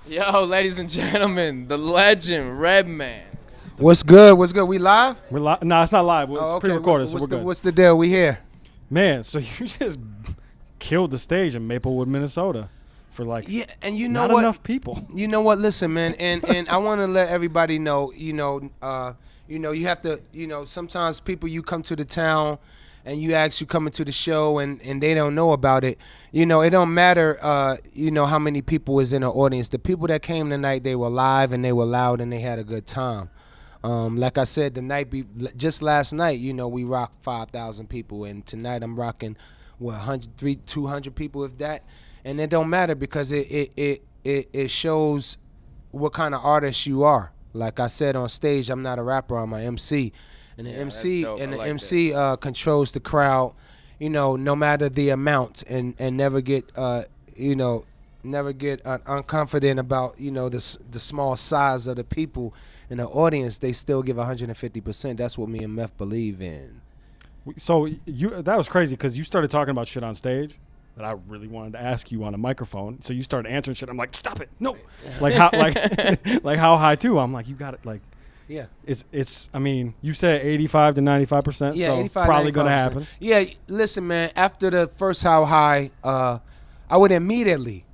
Yo, ladies and gentlemen, the legend, Redman. What's good? What's good? We live? We're live. No, it's not live. It's pre-recorded, so we're good. What's the deal? We here. Man, so you just killed the stage in Maplewood, Minnesota for like and you know not what? enough people. You know what? Listen, man, and I want to let everybody know, you have to, sometimes people, you come to the town and you actually come into the show and they don't know about it. It don't matter, how many people was in the audience. The people that came tonight, they were live and they were loud and they had a good time. Like I said, just last night, we rocked 5,000 people, and tonight I'm rocking 200 people, if that. And it don't matter because it shows what kind of artist you are. Like I said on stage, I'm not a rapper, I'm an MC. And the MC controls the crowd, no matter the amount, and never get unconfident about the small size of the people in the audience. They still give 150%. That's what me and Meth believe in. So that was crazy because you started talking about shit on stage that I really wanted to ask you on a microphone. So you started answering shit. I'm like, stop it, no. Like how like how high too? I'm like, you got it, like. Yeah, it's. I mean, you said 85 to 95%. Yeah, so 85, probably gonna happen. Yeah, listen, man. After the first How High, I would immediately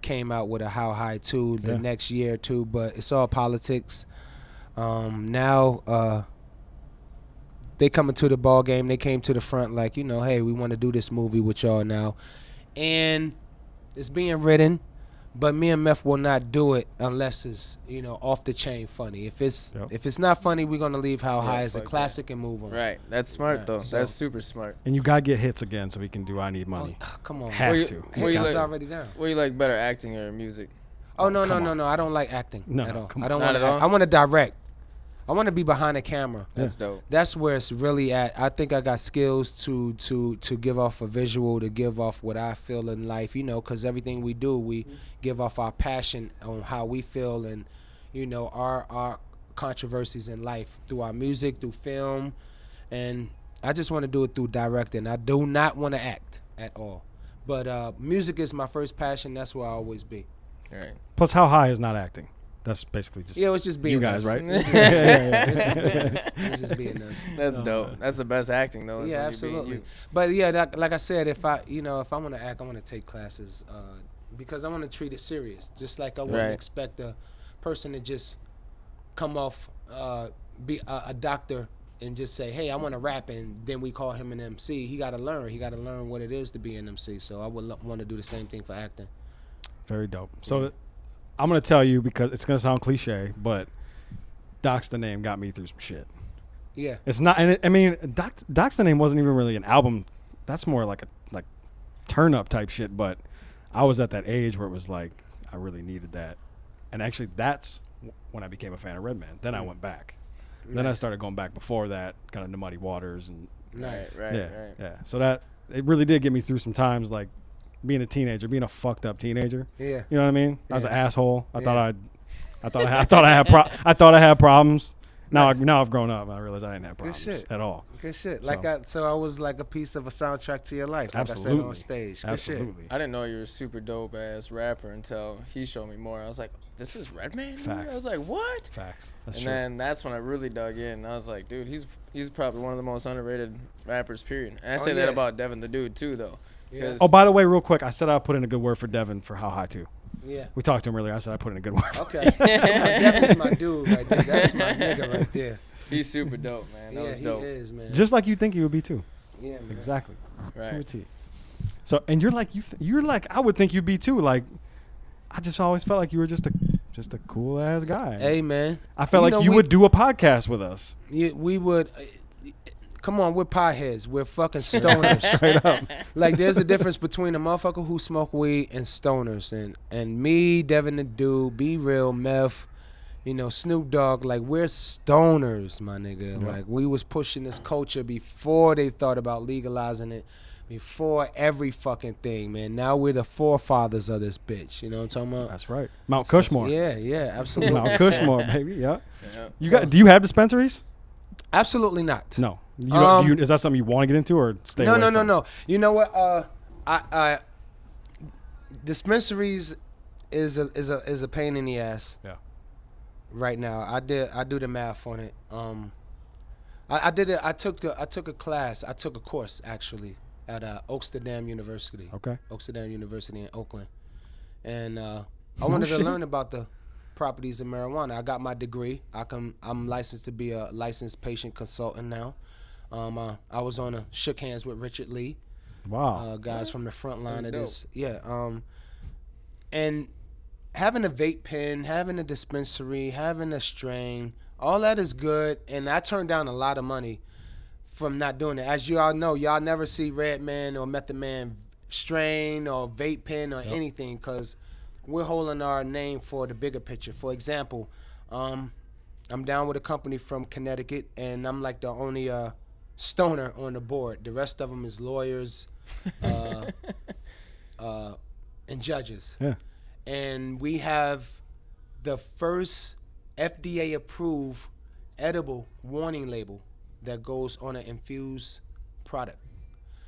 came out with a How High 2 the next year or two. But it's all politics. Now they coming to the ball game. They came to the front like, hey, we want to do this movie with y'all now, and it's being written. But me and Meth will not do it unless it's off the chain funny. If it's not funny, we're gonna leave How High as a classic and move on. Right, that's smart though. So, that's super smart. And you gotta get hits again so we can do I Need Money. Come on, have man. to. Hits already down. What do you like better, acting or music? Oh no. I don't like acting at all. I don't want to. I want to direct. I want to be behind the camera. That's dope. That's where it's really at. I think I got skills to give off a visual, to give off what I feel in life, because everything we do, we give off our passion on how we feel and, our controversies in life through our music, through film. And I just want to do it through directing. I do not want to act at all. But music is my first passion. That's where I'll always be. All right. Plus, How High is not acting. That's basically just it's just being you guys, us. right? It's just being us. That's dope. That's the best acting though. Yeah, absolutely. But yeah, like I said, if I want to act, I want to take classes because I want to treat it serious. Just like I wouldn't expect a person to just come off be a doctor and just say, hey, I want to rap, and then we call him an MC. He got to learn. He got to learn what it is to be an MC. So I would want to do the same thing for acting. Very dope. So I'm going to tell you because it's going to sound cliche, but Doc's the Name got me through some shit. Yeah. It's not, and Doc's the Name wasn't even really an album. That's more like a turn up type shit, but I was at that age where it was like, I really needed that. And actually that's when I became a fan of Redman. Then I went back. Nice. Then I started going back before that, kind of to Muddy Waters. And nice. Right. Yeah. So that, it really did get me through some times like, being a teenager, being a fucked up teenager. Yeah. You know what I mean? Yeah. I was an asshole. I thought I had problems. Now I've grown up and I realize I didn't have problems at all. Good shit. So I was like a piece of a soundtrack to your life. Like Absolutely. I said on stage. Good Absolutely. I didn't know you were a super dope ass rapper until he showed me more. I was like, this is Redman? Facts. I was like, what? Facts. That's true. Then that's when I really dug in. I was like, dude, he's probably one of the most underrated rappers, period. And I say that about Devin the Dude too, though. Yeah. Oh, by the way, real quick, I said I put in a good word for Devin for How High too. Yeah. We talked to him earlier. I said I put in a good word. Okay. Devin's my dude right there. That's my nigga right there. He's super dope, man. That was dope. He is, man. Just like you think he would be too. Yeah, man. Exactly. Right. To a T. So, and you're like you're like I would think you'd be too. Like, I just always felt like you were just a cool ass guy. Hey, man. I felt like you would do a podcast with us. Yeah, we would. Come on, we're potheads. We're fucking stoners. Straight up. Like, there's a difference between a motherfucker who smoke weed and stoners. And me, Devin the Dude, Be Real, Meth, Snoop Dogg, like, we're stoners, my nigga. Yeah. Like, we was pushing this culture before they thought about legalizing it, before every fucking thing, man. Now we're the forefathers of this bitch. You know what I'm talking about? That's right. Mount Cushmore. Yeah, absolutely. Mount Cushmore, baby. Yeah. Do you have dispensaries? Absolutely not. No. Is that something you want to get into or stay away from? No. You know what? Dispensaries is a pain in the ass. Yeah. Right now, I do the math on it. I did it. I took a class. I took a course actually at Oaksterdam University. Okay. Oaksterdam University in Oakland, and I wanted to learn about the properties of marijuana. I got my degree. I'm licensed to be a licensed patient consultant now. I was shook hands with Richard Lee. Wow. Guys from the front line of this. Yeah. And having a vape pen, having a dispensary, having a strain, all that is good. And I turned down a lot of money from not doing it. As you all know, y'all never see Redman or Method Man strain or vape pen or anything because we're holding our name for the bigger picture. For example, I'm down with a company from Connecticut, and I'm like the only stoner on the board. The rest of them is lawyers and judges. Yeah. And we have the first FDA-approved edible warning label that goes on an infused product.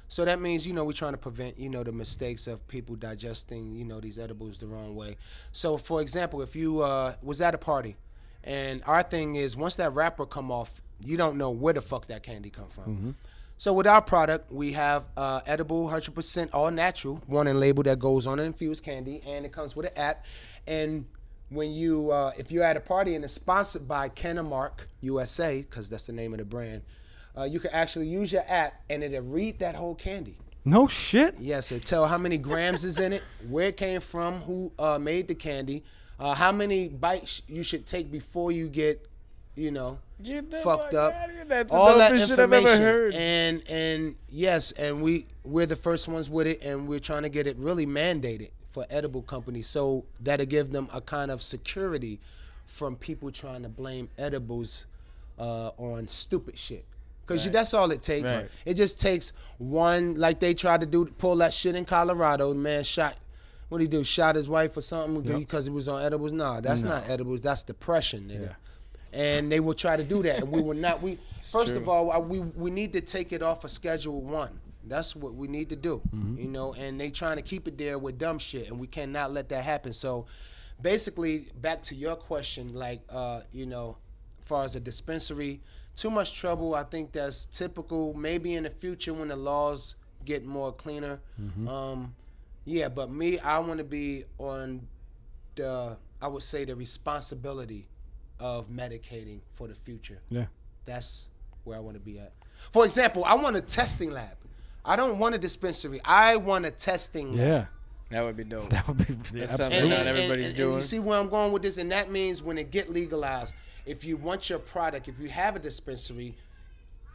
So that means, we're trying to prevent, the mistakes of people digesting, these edibles the wrong way. So, for example, if you was at a party, and our thing is once that wrapper come off, you don't know where the fuck that candy come from. Mm-hmm. So with our product, we have edible, 100% all natural warning label that goes on an infused candy, and it comes with an app. And when you, if you're at a party and it's sponsored by Cannabis USA, because that's the name of the brand, you can actually use your app and it'll read that whole candy. No shit. Yes, it'll tell how many grams is in it, where it came from, who made the candy, how many bites you should take before you get fucked up. That's all that information I've ever heard. And yes, and we're the first ones with it, and we're trying to get it really mandated for edible companies, so that'll give them a kind of security from people trying to blame edibles on stupid shit. Because that's all it takes. Right. It just takes one, like they tried to pull that shit in Colorado. Man shot, what did he do? Shot his wife or something because he was on edibles? Nah, that's not edibles. That's depression, nigga. Yeah. And they will try to do that, and we will not. First of all, we need to take it off of Schedule 1. That's what we need to do, and they trying to keep it there with dumb shit, and we cannot let that happen. So basically, back to your question, like, as far as a dispensary, too much trouble. I think that's typical. Maybe in the future when the laws get more cleaner. Mm-hmm. But me, I want to be on I would say the responsibility of medicating for the future. Yeah. That's where I want to be at. For example, I want a testing lab. I don't want a dispensary. I want a testing lab. Yeah. That would be dope. That would be That's something not everybody's doing. You see where I'm going with this? And that means when it get legalized, if you want your product, if you have a dispensary,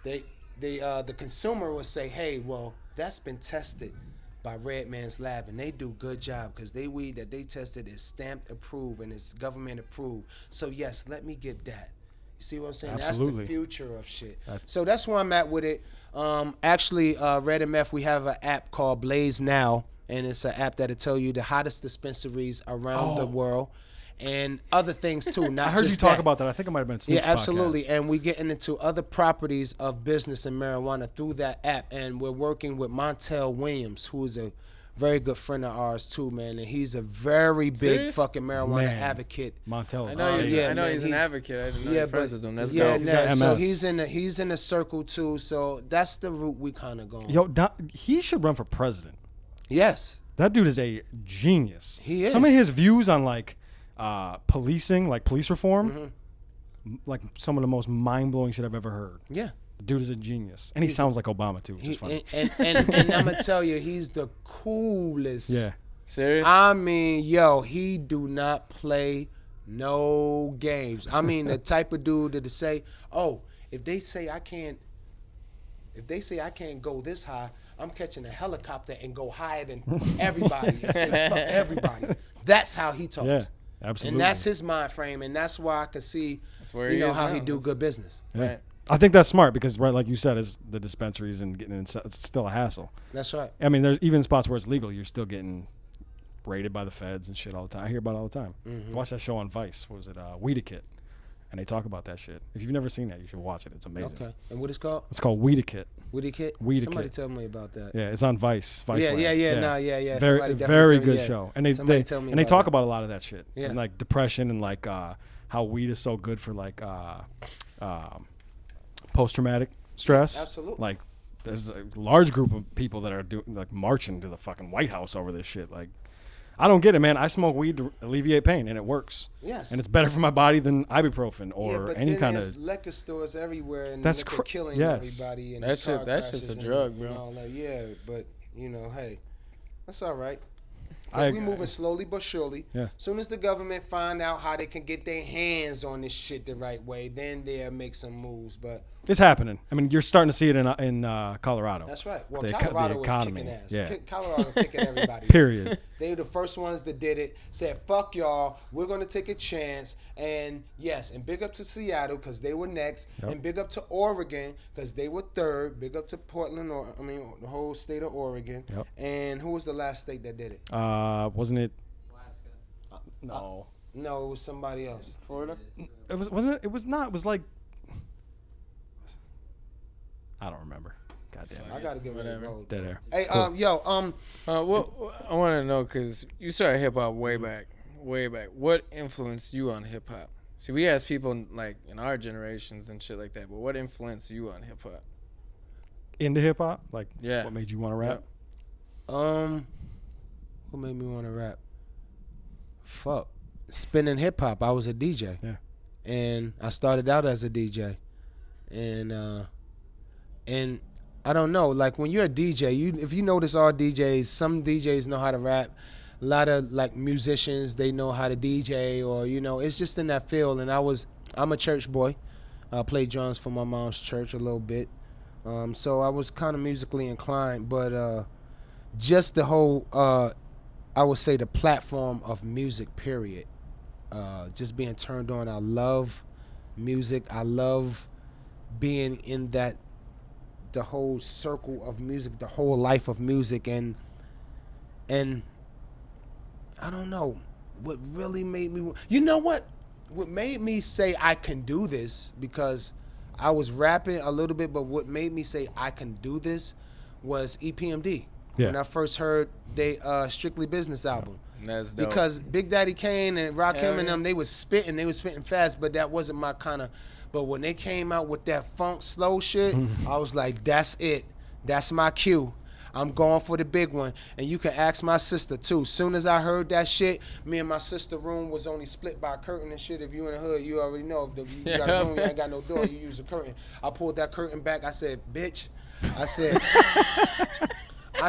the consumer will say, hey, well, that's been tested by Redman's lab, and they do a good job because they weed that they tested is stamped approved and it's government approved. So yes, let me get that. You see what I'm saying? Absolutely. That's the future of shit. So that's where I'm at with it. Actually, Red MF, we have an app called Blaze Now, and it's an app that'll tell you the hottest dispensaries around the world. And other things too. Not I heard just you talk that. about that. I think it might have been Snoop's Yeah, absolutely. podcast. And we're getting into other properties of business and marijuana through that app. And we're working with Montel Williams, who is a very good friend of ours too, man. And he's a very big fucking marijuana advocate. Montel is I know he's an advocate. I didn't know you're friends with him. That's dope. So he's in the circle too. So that's the route we kind of going. Yo, he should run for president. Yes. That dude is a genius. He is. Some of his views on like policing, like police reform, like some of the most mind-blowing shit I've ever heard. Yeah. The dude is a genius. And he sounds like Obama too, which is funny. And I'm going to tell you, he's the coolest. Yeah. Serious? I mean, he do not play no games. I mean, the type of dude that to say, if they say I can't go this high, I'm catching a helicopter and go higher than everybody and say, fuck everybody. That's how he talks. Yeah. Absolutely. And that's his mind frame, and that's why I can see, how he do good business. Yeah. Right. I think that's smart because, right, like you said, is the dispensaries and getting in, it's still a hassle. That's right. I mean, there's even spots where it's legal, you're still getting raided by the feds and shit all the time. I hear about it all the time. Mm-hmm. I watched that show on Vice. What was it? Weedakit. and they talk about that shit. If you've never seen that, you should watch it. It's amazing. Okay. And what is it called? It's called Weedakit. Weedakit? Somebody tell me about that. Yeah, it's on Vice. Yeah. Very, very good show. And they talk that. about a lot of that shit. Yeah. And like depression and like how weed is so good for like post-traumatic stress. Absolutely. Like there's a large group of people that are marching to the fucking White House over this shit. Like, I don't get it, man. I smoke weed to alleviate pain, and it works. Yes. And it's better for my body than ibuprofen or but any then kind there's of liquor stores everywhere, and That's liquor killing yes. everybody. And That shit's a drug, bro. All that. Yeah, but hey, that's all right. I We moving slowly but surely. Yeah. Soon as the government find out how they can get their hands on this shit the right way, then they'll make some moves. But it's happening. I mean, you're starting to see it in Colorado. that's right. Well, The Colorado was economy. kicking ass. Yeah. Colorado kicking everybody. Period. They were the first ones that did it. Said, "Fuck y'all, we're gonna take a chance." And yes, and big up to Seattle because they were next, Yep. and big up to Oregon because they were third. Big up to Portland, the whole state of Oregon. Yep. And who was the last state that did it? Wasn't it? Alaska. No. No, it was somebody else. Florida. It wasn't. It was not. It was like. I don't remember. God damn I it. gotta get rid of Whatever. gold. Dead air. Hey, Cool. Well, I want to know because you started hip hop way back. What influenced you on hip hop? See, we ask people like in our generations and shit like that, but what influenced you on hip hop? Into hip hop? Like, Yeah. what made you want to rap? What made me want to rap? Fuck, spinning hip hop. I was a DJ. Yeah. And I started out as a DJ, and I don't know, like when you're a DJ, if you notice all DJs, some DJs know how to rap. A lot of like musicians, they know how to DJ, or it's just in that field. And I'm a church boy. I played drums for my mom's church a little bit, so I was kind of musically inclined. But just the whole, I would say the platform of music, period. Just being turned on. I love music. I love being in the whole circle of music, the whole life of music, and I don't know what really made me. You know what made me say I can do this, because I was rapping a little bit, but what made me say I can do this was EPMD. Yeah. When I first heard they Strictly Business album. That's dope. Because Big Daddy Kane and Rakim Hell and yeah. them, they was spitting fast, but that wasn't my kind of. But when they came out with that funk slow shit, I was like, that's it. That's my cue. I'm going for the big one. And you can ask my sister too. Soon as I heard that shit, me and my sister room was only split by a curtain and shit. If you in the hood, you already know. If you got a room, you ain't got no door, you use a curtain. I pulled that curtain back. I said, bitch. I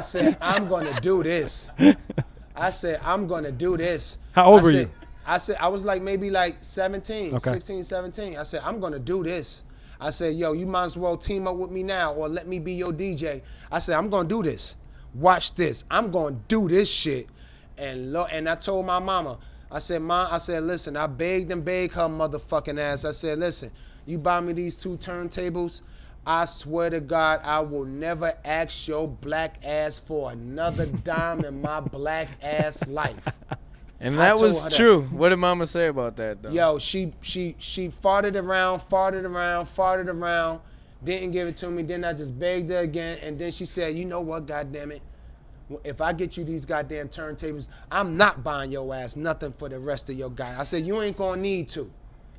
said, I'm gonna do this. I said, I'm gonna do this. How old were you? I said, I was like maybe like 17, Okay. 16, 17. I said, I'm gonna do this. I said, yo, you might as well team up with me now or let me be your DJ. I said, I'm gonna do this. Watch this. I'm gonna do this shit. And I told my mama, I said, Mom, listen, I begged and begged her motherfucking ass. I said, listen, you buy me these 2 turntables, I swear to God, I will never ask your black ass for another dime in my black ass life. And I that told was her that. true. What did Mama say about that, though? Yo, she farted around, didn't give it to me. Then I just begged her again, and then she said, you know what, goddamn it, if I get you these goddamn turntables, I'm not buying your ass nothing for the rest of your guy. I said, you ain't gonna need to.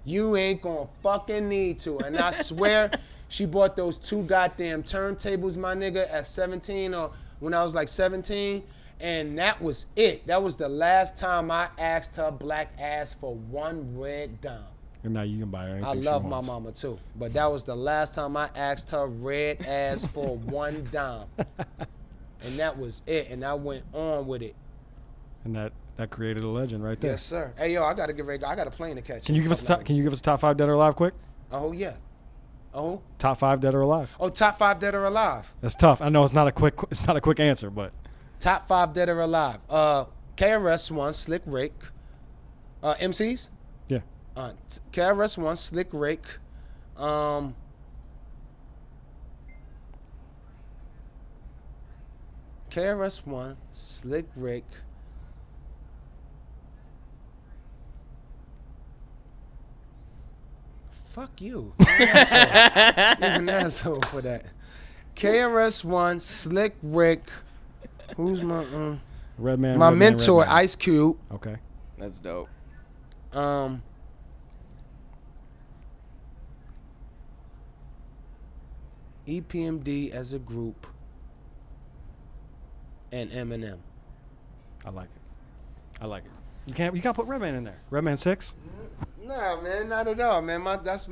You ain't gonna fucking need to. And I swear, she bought those 2 goddamn turntables, my nigga, at 17 or when I was like 17. And that was it. That was the last time I asked her black ass for 1 red dime. And now you can buy her anything I she love my wants. mama too. But that was the last time I asked her red ass for 1 dime. And that was it. And I went on with it. And that created a legend right there. Yes, sir. Hey, yo, I got to get ready. I got a plane to catch. Can you give us a top 5 dead or alive quick? Oh, yeah. Oh? Top 5 dead or alive. Oh, top 5 dead or alive. That's tough. I know it's not a quick answer, but Top 5 dead or alive. KRS-One, Slick Rick. MCs? yeah. KRS-One, Slick Rick. KRS-One, Slick Rick. Fuck you. You're an asshole for that. KRS-One, Slick Rick. Who's my Redman. my Redman, mentor, Redman. Ice Cube. Okay. That's dope. EPMD as a group, and Eminem. I like it. I like it. You can't put Redman in there. Redman 6? Nah, man, not at all, man. That's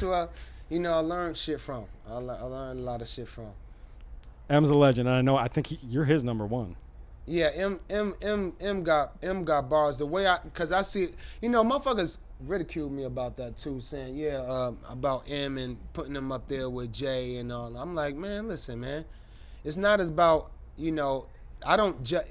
who I learned shit from. I learned a lot of shit from. M's a legend, and I think you're his number one. Yeah, M got bars. The way cause I see it, motherfuckers ridicule me about that too, saying about M and putting him up there with J and all. I'm like, man, listen, man, it's not about I don't judge.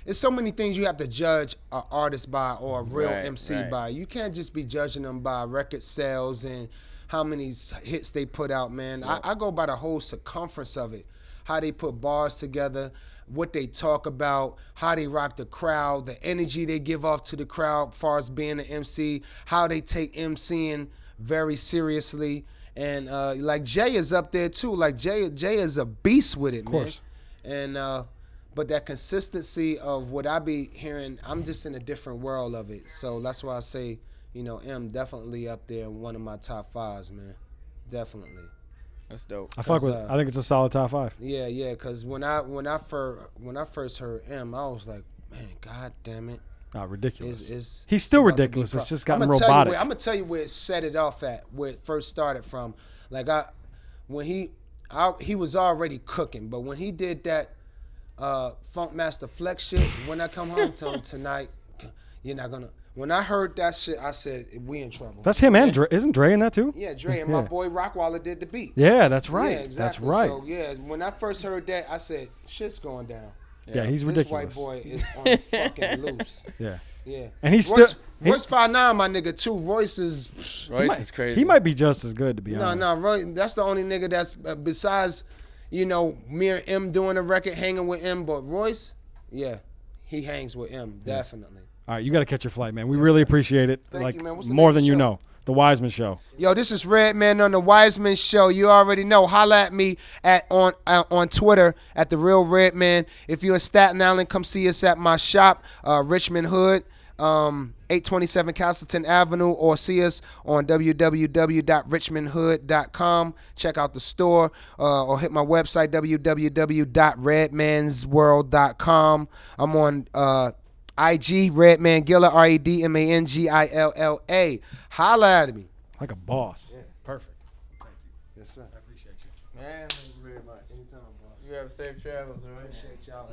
It's so many things you have to judge an artist by or a real MC by. You can't just be judging them by record sales and how many hits they put out, man. Yep. I go by the whole circumference of it, how they put bars together, what they talk about, how they rock the crowd, the energy they give off to the crowd as far as being an MC, how they take MCing very seriously. And like Jay is up there too. Like Jay is a beast with it, man. Of course. And but that consistency of what I be hearing, I'm just in a different world of it. So that's why I say, M definitely up there, one of my top 5s, man. Definitely. That's dope. I fuck with it. I think it's a solid top 5. Yeah, because when I first heard M, I was like, man, god damn it. Oh, ridiculous. He's still ridiculous. It's just gotten robotic. I'm gonna tell you where it set it off at, where it first started from. Like when he was already cooking, but when he did that Funk Master Flex shit, when I come home to him tonight, you're not gonna. When I heard that shit, I said, we in trouble. That's him and Dre. Isn't Dre in that too? Yeah, Dre and my boy Rockwaller did the beat. Yeah, that's right. Yeah, exactly. That's right. So, yeah, when I first heard that, I said, shit's going down. Yeah, he's ridiculous. This white boy is on fucking loose. Yeah. Yeah. And he's Royce, still... Royce 5'9", my nigga, too. Royce is crazy. He might be just as good, to be honest. No, Royce, that's the only nigga that's, besides, me and M doing a record, hanging with M, but Royce, yeah, he hangs with M, definitely. All right, you got to catch your flight, man. We really appreciate it. Thank you, man. What's the more name than of the you show? know. The Wiseman Show. Yo, this is Redman on the Wiseman Show. You already know. Holla at me on Twitter at The Real Redman. If you're in Staten Island, come see us at my shop, Richmond Hood, 827 Castleton Avenue, or see us on www.richmondhood.com. Check out the store or hit my website, www.redmansworld.com. I'm on IG, Redman Gilla, REDMANGILLA. Holla at me. Like a boss. Yeah. Perfect. Thank you. Yes, sir. I appreciate you. Man, thank you very much. Anytime, boss. You have safe travels, all right? Appreciate y'all.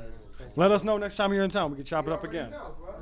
Let us know next time you're in town. We can chop it up again. Know, bro.